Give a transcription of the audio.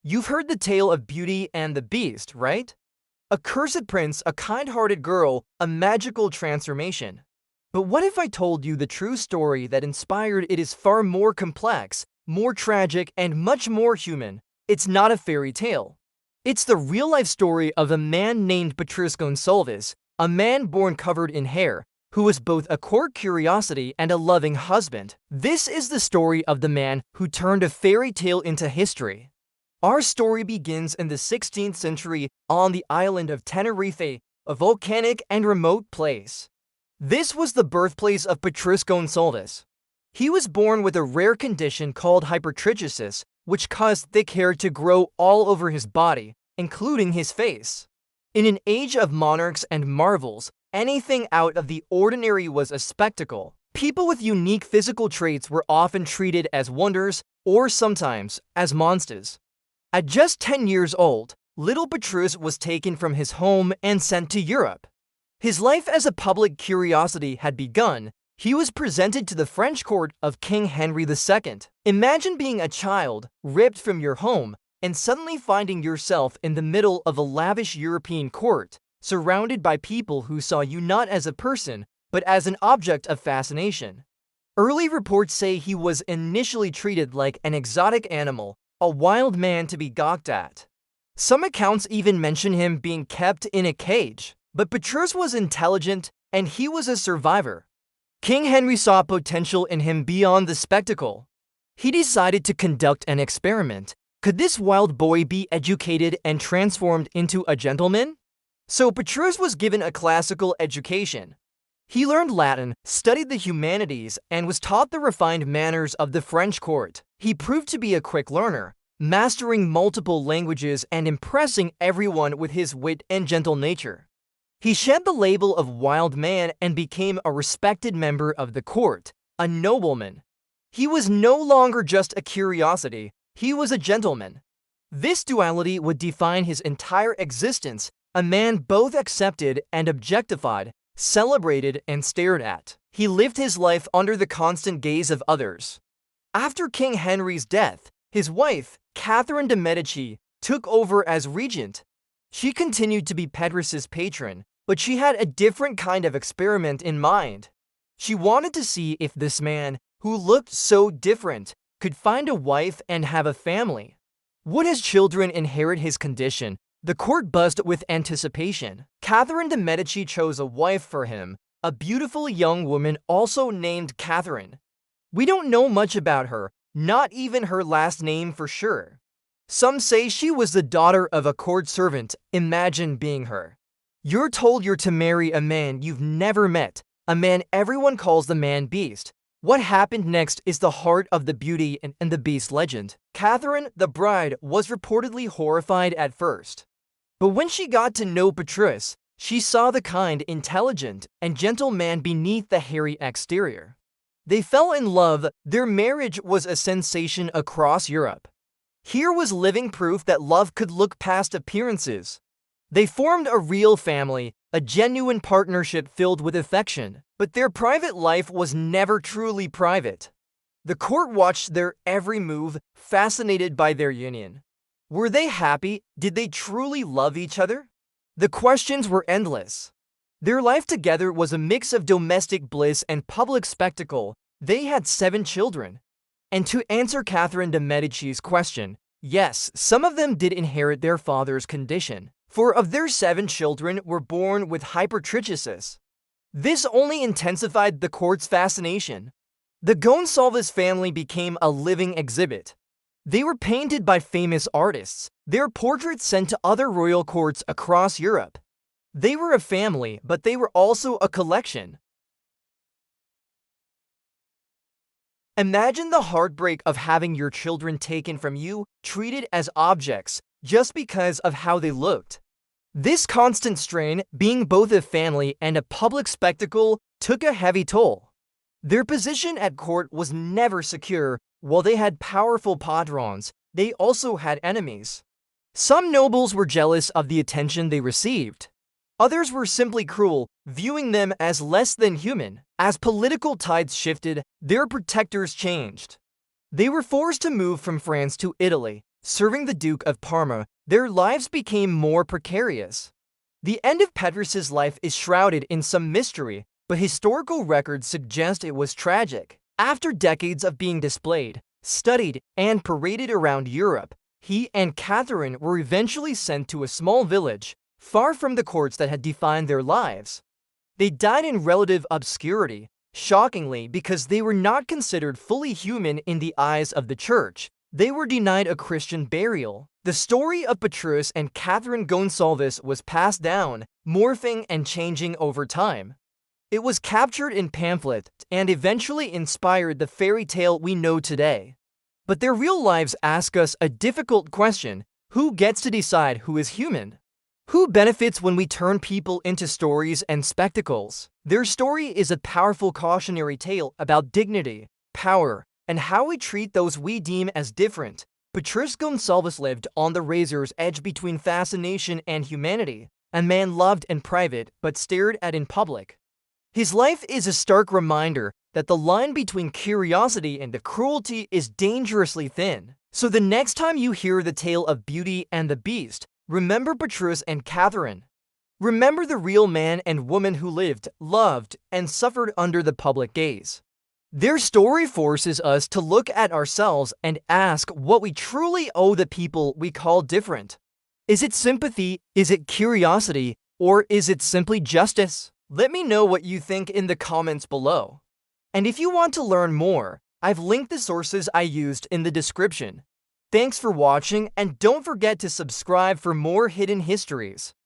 You've heard the tale of Beauty and the Beast, right? A cursed prince, a kind-hearted girl, a magical transformation. But what if I told you the true story that inspired it is far more complex, more tragic, and much more human? It's not a fairy tale. It's the real-life story of a man named Petrus Gonsalvus, a man born covered in hair, who was both a court curiosity and a loving husband. This is the story of the man who turned a fairy tale into history. Our story begins in the 16th century on the island of Tenerife, a volcanic and remote place. This was the birthplace of Petrus Gonsalvus. He was born with a rare condition called hypertrichosis, which caused thick hair to grow all over his body, including his face. In an age of monarchs and marvels, anything out of the ordinary was a spectacle. People with unique physical traits were often treated as wonders or sometimes as monsters. At just 10 years old, little Petrus was taken from his home and sent to Europe. His life as a public curiosity had begun. He was presented to the French court of King Henry II. Imagine being a child, ripped from your home, and suddenly finding yourself in the middle of a lavish European court, surrounded by people who saw you not as a person, but as an object of fascination. Early reports say he was initially treated like an exotic animal, a wild man to be gawked at. Some accounts even mention him being kept in a cage. But Petrus was intelligent, and he was a survivor. King Henry saw potential in him beyond the spectacle. He decided to conduct an experiment. Could this wild boy be educated and transformed into a gentleman? So Petrus was given a classical education. He learned Latin, studied the humanities, and was taught the refined manners of the French court. He proved to be a quick learner, mastering multiple languages and impressing everyone with his wit and gentle nature. He shed the label of wild man and became a respected member of the court, a nobleman. He was no longer just a curiosity, he was a gentleman. This duality would define his entire existence, a man both accepted and objectified, celebrated and stared at. He lived his life under the constant gaze of others. After King Henry's death, his wife, Catherine de' Medici, took over as regent. She continued to be Petrus's patron, but she had a different kind of experiment in mind. She wanted to see if this man, who looked so different, could find a wife and have a family. Would his children inherit his condition? The court buzzed with anticipation. Catherine de' Medici chose a wife for him, a beautiful young woman also named Catherine. We don't know much about her, not even her last name for sure. Some say she was the daughter of a court servant. Imagine being her. You're told you're to marry a man you've never met, a man everyone calls the man-beast. What happened next is the heart of the Beauty and the Beast legend. Catherine, the bride, was reportedly horrified at first. But when she got to know Petrus, she saw the kind, intelligent, and gentle man beneath the hairy exterior. They fell in love. Their marriage was a sensation across Europe. Here was living proof that love could look past appearances. They formed a real family, a genuine partnership filled with affection, but their private life was never truly private. The court watched their every move, fascinated by their union. Were they happy? Did they truly love each other? The questions were endless. Their life together was a mix of domestic bliss and public spectacle. They had 7 children. And to answer Catherine de' Medici's question, yes, some of them did inherit their father's condition. 4 of their 7 children were born with hypertrichosis. This only intensified the court's fascination. The Gonsalvus family became a living exhibit. They were painted by famous artists, their portraits sent to other royal courts across Europe. They were a family, but they were also a collection. Imagine the heartbreak of having your children taken from you, treated as objects, just because of how they looked. This constant strain, being both a family and a public spectacle, took a heavy toll. Their position at court was never secure. While they had powerful patrons, they also had enemies. Some nobles were jealous of the attention they received. Others were simply cruel, viewing them as less than human. As political tides shifted, their protectors changed. They were forced to move from France to Italy, serving the Duke of Parma, their lives became more precarious. The end of Petrus's life is shrouded in some mystery, but historical records suggest it was tragic. After decades of being displayed, studied, and paraded around Europe, he and Catherine were eventually sent to a small village, far from the courts that had defined their lives. They died in relative obscurity, shockingly because they were not considered fully human in the eyes of the church. They were denied a Christian burial. The story of Petrus and Catherine Gonsalvus was passed down, morphing and changing over time. It was captured in pamphlets and eventually inspired the fairy tale we know today. But their real lives ask us a difficult question: who gets to decide who is human? Who benefits when we turn people into stories and spectacles? Their story is a powerful cautionary tale about dignity, power, and how we treat those we deem as different. Petrus Gonsalvus lived on the razor's edge between fascination and humanity, a man loved in private but stared at in public. His life is a stark reminder that the line between curiosity and the cruelty is dangerously thin. So the next time you hear the tale of Beauty and the Beast, remember Petrus and Catherine. Remember the real man and woman who lived, loved, and suffered under the public gaze. Their story forces us to look at ourselves and ask what we truly owe the people we call different. Is it sympathy? Is it curiosity? Or is it simply justice? Let me know what you think in the comments below. And if you want to learn more, I've linked the sources I used in the description. Thanks for watching, and don't forget to subscribe for more hidden histories.